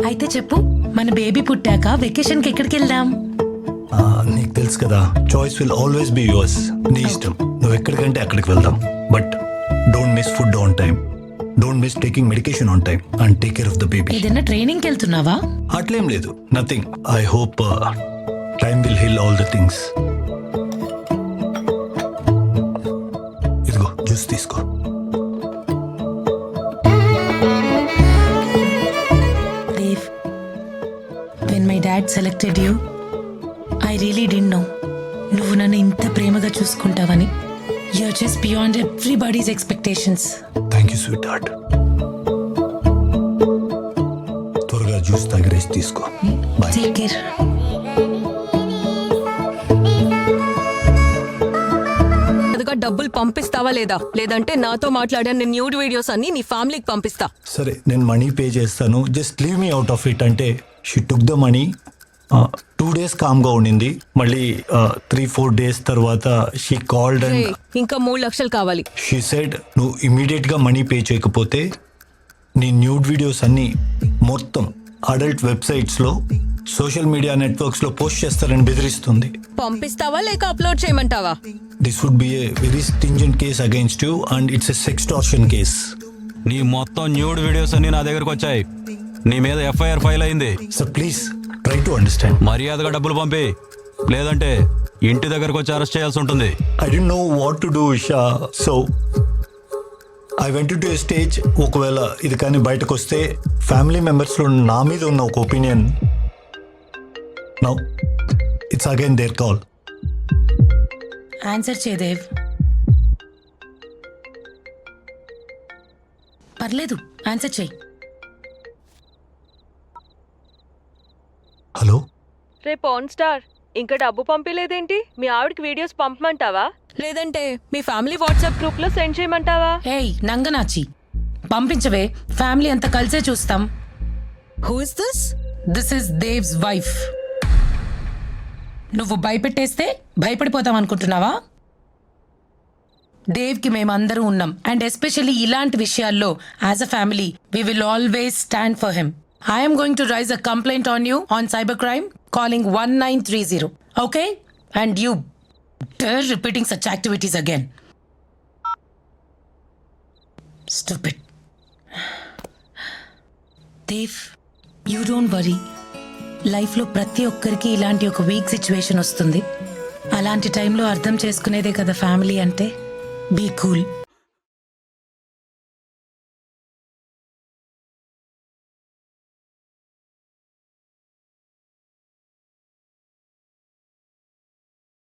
అయితే చెప్పు, మన బేబీ పుట్టాక వెకేషన్ కి ఎక్కడికి వెళ్దాం? నీకు తెలుసు కదా, choice will always be yours. నీ ఇష్టం, నువ్వు ఎక్కడికంటే అక్కడికి వెళ్దాం. But don't miss food on time, don't miss taking medication on time and take care of the baby. ఏదైనా ట్రైనింగ్ కి వెళ్తున్నావా? అట్లేం లేదు, nothing. I hope time will heal all the things. ఇదిగో జ్యూస్ తీసుకో. Dave, when my dad selected you, I really didn't know నువ్వు నన్ను ఇంత ప్రేమగా చూసుకుంటావని. You're just beyond everybody's expectations. Thank you sweet heart. త్వరగా జ్యూస్ తాగి రెస్ట్ తీసుకో. Bye. Take care. డబ్బులు పంపిస్తావా లేదా? లేదంటే నాతో మాట్లాడిన న్యూడ్ వీడియోస్ అన్ని నీ ఫ్యామిలీకి పంపిస్తా. సరే, నేను మనీ పే చేస్తాను, just leave me out of it అంటే she took the money. 2 days కామ్గా ఉండింది. మళ్ళీ 3-4 days తర్వాత షీ కాల్డ్ అండ్ ఇంకా 3 లక్షలు కావాలి. షీ సెడ్ నువ్వు ఇమీడియట్గా మనీ పే చేయకపోతే నీ న్యూడ్ వీడియోస్ అన్నీ మొత్తం అడల్ట్ వెబ్సైట్స్లో, సోషల్ మీడియా నెట్వర్క్స్లో పోస్ట్ చేస్తారని బెదిరిస్తుంది. పంపిస్తావా లేక అప్లోడ్ చేయమంటావా? This would be a very stringent case against you and it's a sextortion case. నీ మొత్తం న్యూడ్ వీడియోస్ అన్ని నా దగ్గరకు వచ్చాయి. నీ మీద ఎఫ్ఐఆర్ ఫైల్ అయింది. Sir please try to understand. మర్యాదగా డబ్బులు పంపి, లేదంటే ఇంటి దగ్గరకు వచ్చి అరెస్ట్ చేయాల్సి ఉంటుంది. I don't know what to do Isha, so I went to A stage. ఒకవేళ ఇది కానీ బయటకు వస్తే ఫ్యామిలీ మెంబర్స్లో నా మీద ఉన్న ఒక opinion, now it's again their call. Answer చే దేవ్. పర్లేదు, ఆన్సర్ చేయి. హలో, రేపు ఆన్ స్టార్ ఇంకా డబ్బు పంపిలేదేంటి? మీ ఆవిడకి వీడియోస్ పంపమంటావా? లేదంటే మీ ఫ్యామిలీ వాట్సాప్ గ్రూప్ లో సెండ్ చేయమంటావా? ఏయ్ నంగనాచి, పంపించవే, ఫ్యామిలీ అంతా కలిసే చూస్తాం. Who is this? This is దేవ్స్ wife. నువ్వు భయపెట్టేస్తే భయపడిపోతాం అనుకుంటున్నావా? దేవ్కి మేమందరూ ఉన్నాం, అండ్ ఎస్పెషల్లీ ఇలాంటి విషయాల్లో as a family we will always stand for him. I'm going to raise a complaint on you on cyber crime calling 1930. Okay? And you dare repeating such activities again. Stupid. Dev, you don't worry. లైఫ్లో ప్రతి ఒక్కరికి ఇలాంటి ఒక week situation వస్తుంది. అలాంటి టైంలో అర్థం చేసుకునేదే కదా ఫ్యామిలీ అంటే. Be cool.